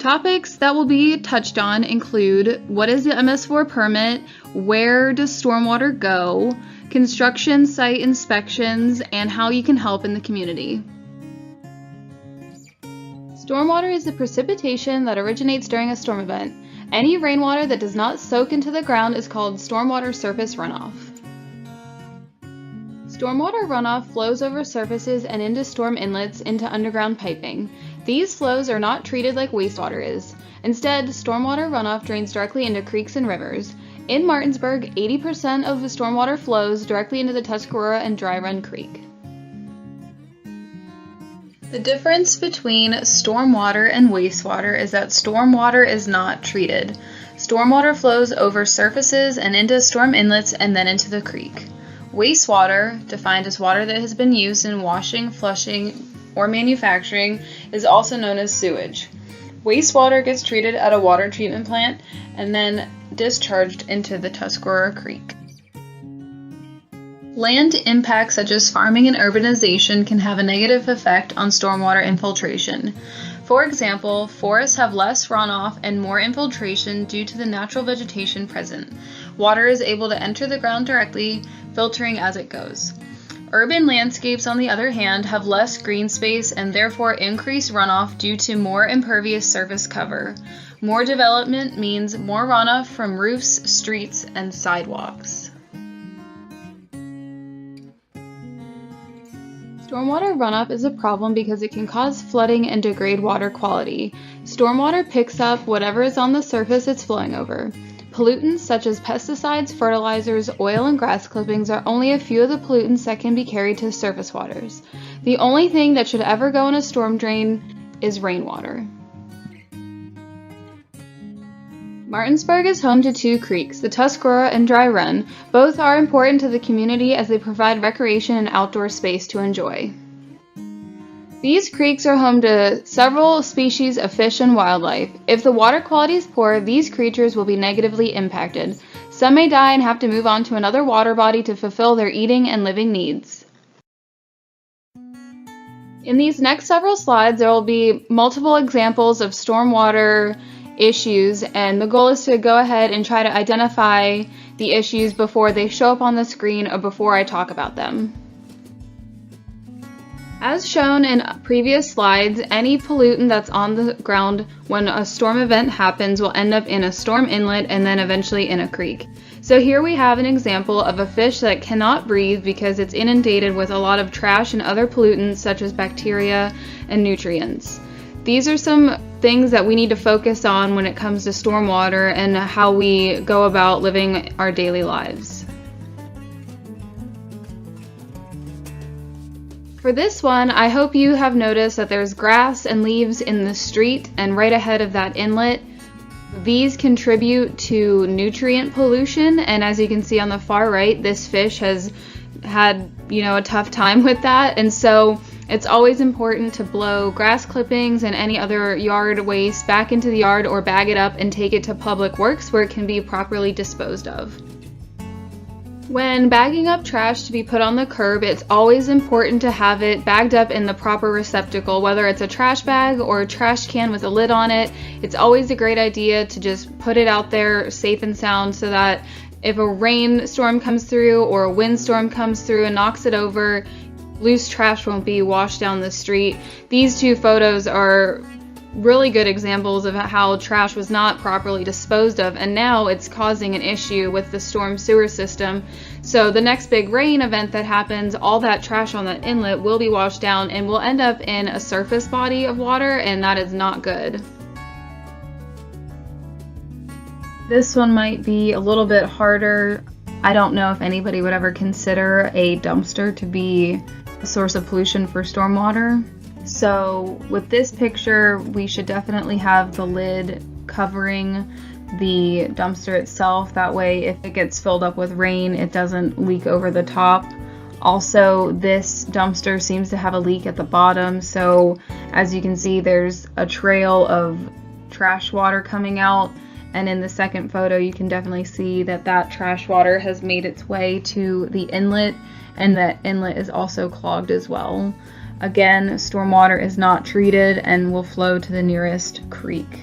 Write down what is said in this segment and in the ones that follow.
Topics that will be touched on include what is the MS4 permit, where does stormwater go, construction site inspections, and how you can help in the community. Stormwater is the precipitation that originates during a storm event. Any rainwater that does not soak into the ground is called stormwater surface runoff. Stormwater runoff flows over surfaces and into storm inlets into underground piping. These flows are not treated like wastewater is. Instead, stormwater runoff drains directly into creeks and rivers. In Martinsburg, 80% of the stormwater flows directly into the Tuscarora and Dry Run Creek. The difference between stormwater and wastewater is that stormwater is not treated. Stormwater flows over surfaces and into storm inlets and then into the creek. Wastewater, defined as water that has been used in washing, flushing, or manufacturing, is also known as sewage. Wastewater gets treated at a water treatment plant and then discharged into the Tuscarora Creek. Land impacts such as farming and urbanization can have a negative effect on stormwater infiltration. For example, forests have less runoff and more infiltration due to the natural vegetation present. Water is able to enter the ground directly, filtering as it goes. Urban landscapes, on the other hand, have less green space and therefore increased runoff due to more impervious surface cover. More development means more runoff from roofs, streets, and sidewalks. Stormwater runoff is a problem because it can cause flooding and degrade water quality. Stormwater picks up whatever is on the surface it's flowing over. Pollutants such as pesticides, fertilizers, oil, and grass clippings are only a few of the pollutants that can be carried to surface waters. The only thing that should ever go in a storm drain is rainwater. Martinsburg is home to two creeks, the Tuscarora and Dry Run. Both are important to the community as they provide recreation and outdoor space to enjoy. These creeks are home to several species of fish and wildlife. If the water quality is poor, these creatures will be negatively impacted. Some may die and have to move on to another water body to fulfill their eating and living needs. In these next several slides, there will be multiple examples of stormwater issues, and the goal is to go ahead and try to identify the issues before they show up on the screen or before I talk about them. As shown in previous slides, any pollutant that's on the ground when a storm event happens will end up in a storm inlet and then eventually in a creek. So here we have an example of a fish that cannot breathe because it's inundated with a lot of trash and other pollutants such as bacteria and nutrients. These are some things that we need to focus on when it comes to stormwater and how we go about living our daily lives. For this one, I hope you have noticed that there's grass and leaves in the street and right ahead of that inlet. These contribute to nutrient pollution, and as you can see on the far right, this fish has had, a tough time with that, and so it's always important to blow grass clippings and any other yard waste back into the yard or bag it up and take it to Public Works where it can be properly disposed of. When bagging up trash to be put on the curb, it's always important to have it bagged up in the proper receptacle, whether it's a trash bag or a trash can with a lid on it. It's always a great idea to just put it out there safe and sound so that if a rainstorm comes through or a windstorm comes through and knocks it over, loose trash won't be washed down the street. These two photos are really good examples of how trash was not properly disposed of, and now it's causing an issue with the storm sewer system. So the next big rain event that happens, all that trash on that inlet will be washed down and will end up in a surface body of water, and that is not good. This one might be a little bit harder. I don't know if anybody would ever consider a dumpster to be a source of pollution for stormwater. So with this picture, we should definitely have the lid covering the dumpster itself. That way, if it gets filled up with rain, it doesn't leak over the top. Also, this dumpster seems to have a leak at the bottom. So as you can see, there's a trail of trash water coming out. And in the second photo, you can definitely see that that trash water has made its way to the inlet, and that inlet is also clogged as well. Again, stormwater is not treated and will flow to the nearest creek.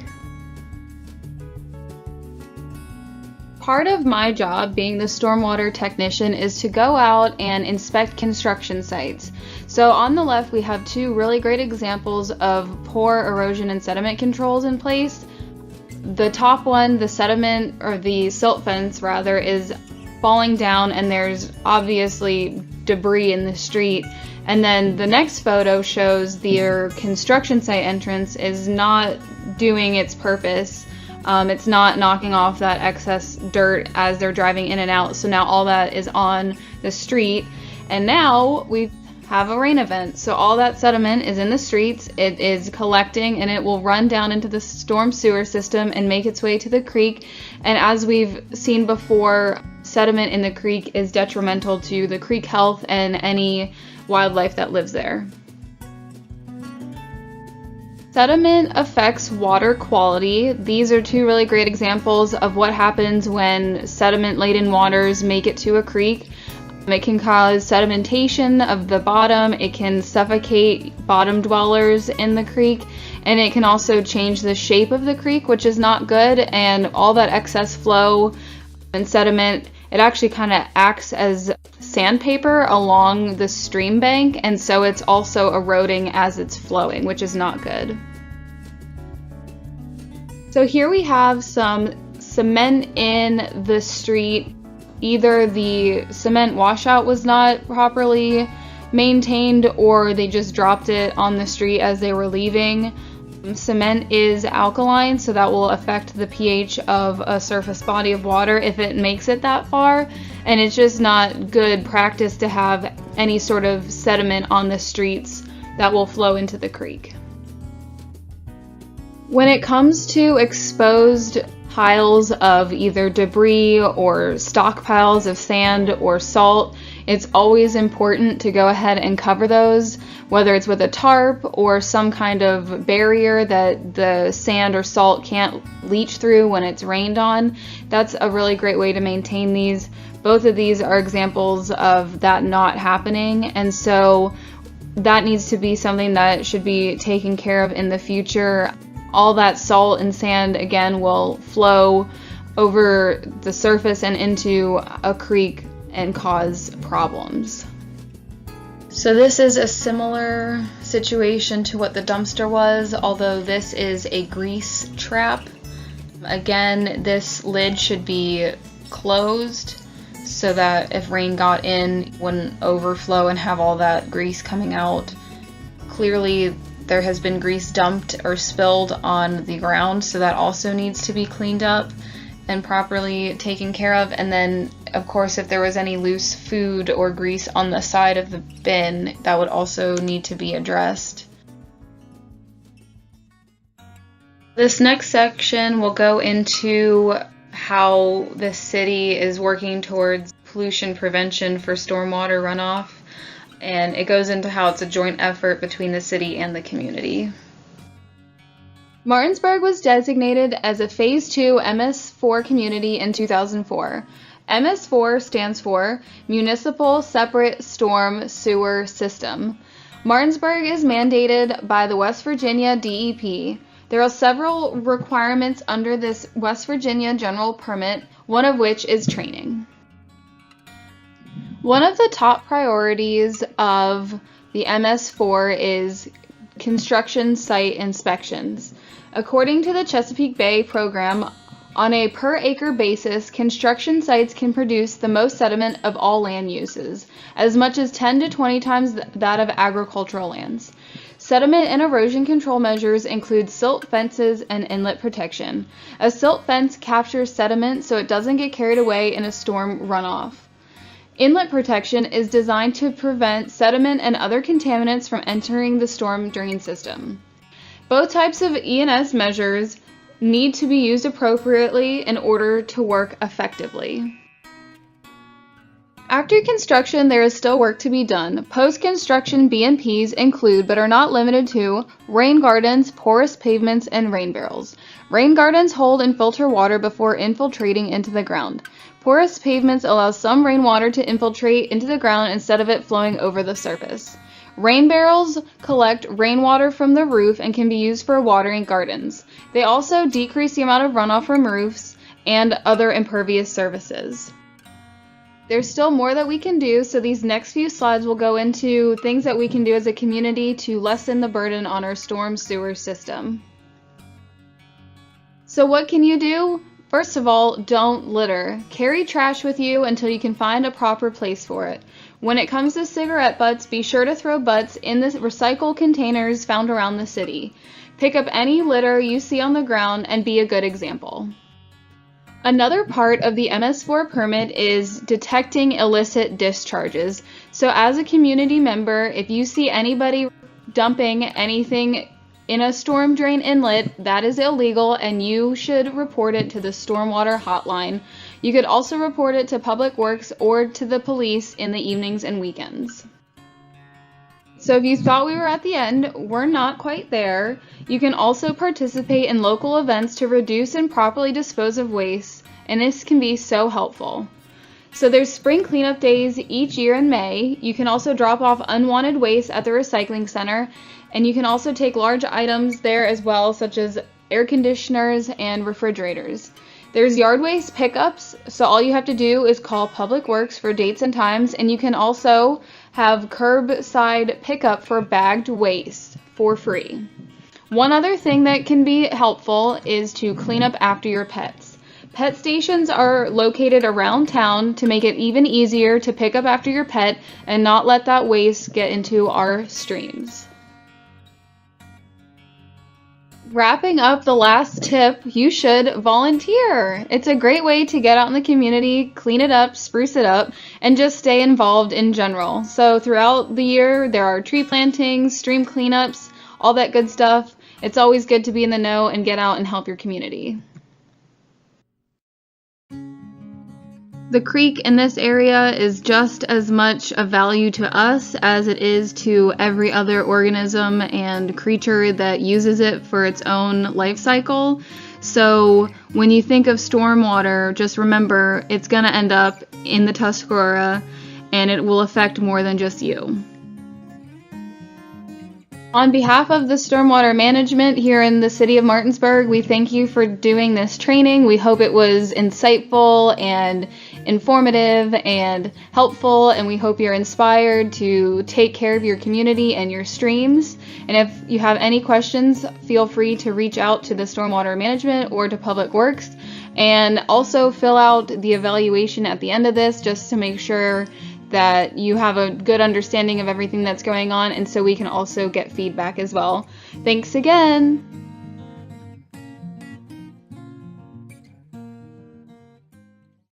Part of my job being the stormwater technician is to go out and inspect construction sites. So on the left we have two really great examples of poor erosion and sediment controls in place. The top one, the sediment, or the silt fence rather, is falling down and there's obviously debris in the street. And then the next photo shows their construction site entrance is not doing its purpose. It's not knocking off that excess dirt as they're driving in and out. So now all that is on the street. And now we have a rain event. So all that sediment is in the streets. It is collecting and it will run down into the storm sewer system and make its way to the creek. And as we've seen before, sediment in the creek is detrimental to the creek health and any wildlife that lives there. Sediment affects water quality. These are two really great examples of what happens when sediment-laden waters make it to a creek. It can cause sedimentation of the bottom, it can suffocate bottom dwellers in the creek, and it can also change the shape of the creek, which is not good, and all that excess flow and sediment, it actually kind of acts as sandpaper along the stream bank, and so it's also eroding as it's flowing, which is not good. So here we have some cement in the street. Either the cement washout was not properly maintained or they just dropped it on the street as they were leaving. Cement is alkaline, so that will affect the pH of a surface body of water if it makes it that far, and it's just not good practice to have any sort of sediment on the streets that will flow into the creek. When it comes to exposed piles of either debris or stockpiles of sand or salt, it's always important to go ahead and cover those, whether it's with a tarp or some kind of barrier that the sand or salt can't leach through when it's rained on. That's a really great way to maintain these. Both of these are examples of that not happening, and so that needs to be something that should be taken care of in the future. All that salt and sand, again, will flow over the surface and into a creek and cause problems. So this is a similar situation to what the dumpster was, although this is a grease trap. Again, this lid should be closed so that if rain got in, it wouldn't overflow and have all that grease coming out. Clearly, there has been grease dumped or spilled on the ground, so that also needs to be cleaned up and properly taken care of. And then, of course, if there was any loose food or grease on the side of the bin, that would also need to be addressed. This next section will go into how the city is working towards pollution prevention for stormwater runoff. And it goes into how it's a joint effort between the city and the community. Martinsburg was designated as a Phase 2 MS4 community in 2004. MS4 stands for Municipal Separate Storm Sewer System. Martinsburg is mandated by the West Virginia DEP. There are several requirements under this West Virginia general permit, one of which is training. One of the top priorities of the MS4 is construction site inspections. According to the Chesapeake Bay program, on a per-acre basis, construction sites can produce the most sediment of all land uses, as much as 10 to 20 times that of agricultural lands. Sediment and erosion control measures include silt fences and inlet protection. A silt fence captures sediment so it doesn't get carried away in a storm runoff. Inlet protection is designed to prevent sediment and other contaminants from entering the storm drain system. Both types of E&S measures need to be used appropriately in order to work effectively. After construction, there is still work to be done. Post-construction B&Ps include, but are not limited to, rain gardens, porous pavements, and rain barrels. Rain gardens hold and filter water before infiltrating into the ground. Porous pavements allow some rainwater to infiltrate into the ground instead of it flowing over the surface. Rain barrels collect rainwater from the roof and can be used for watering gardens. They also decrease the amount of runoff from roofs and other impervious services. There's still more that we can do, so these next few slides will go into things that we can do as a community to lessen the burden on our storm sewer system. So what can you do? First of all, don't litter. Carry trash with you until you can find a proper place for it. When it comes to cigarette butts, be sure to throw butts in the recycle containers found around the city. Pick up any litter you see on the ground and be a good example. Another part of the MS4 permit is detecting illicit discharges. So as a community member, if you see anybody dumping anything in a storm drain inlet, that is illegal and you should report it to the Stormwater hotline. You could also report it to Public Works or to the police in the evenings and weekends. So if you thought we were at the end, we're not quite there. You can also participate in local events to reduce and properly dispose of waste, and this can be so helpful. So there's spring cleanup days each year in May. You can also drop off unwanted waste at the recycling center, and you can also take large items there as well, such as air conditioners and refrigerators. There's yard waste pickups, so all you have to do is call Public Works for dates and times, and you can also have curbside pickup for bagged waste for free. One other thing that can be helpful is to clean up after your pets. Pet stations are located around town to make it even easier to pick up after your pet and not let that waste get into our streams. Wrapping up the last tip, you should volunteer. It's a great way to get out in the community, clean it up, spruce it up, and just stay involved in general. So throughout the year, there are tree plantings, stream cleanups, all that good stuff. It's always good to be in the know and get out and help your community. The creek in this area is just as much of value to us as it is to every other organism and creature that uses it for its own life cycle. So when you think of stormwater, just remember it's going to end up in the Tuscarora and it will affect more than just you. On behalf of the Stormwater Management here in the City of Martinsburg, we thank you for doing this training. We hope it was insightful and informative and helpful, and we hope you're inspired to take care of your community and your streams. And if you have any questions, feel free to reach out to the Stormwater Management or to Public Works, and also fill out the evaluation at the end of this just to make sure that you have a good understanding of everything that's going on, and so we can also get feedback as well. Thanks again!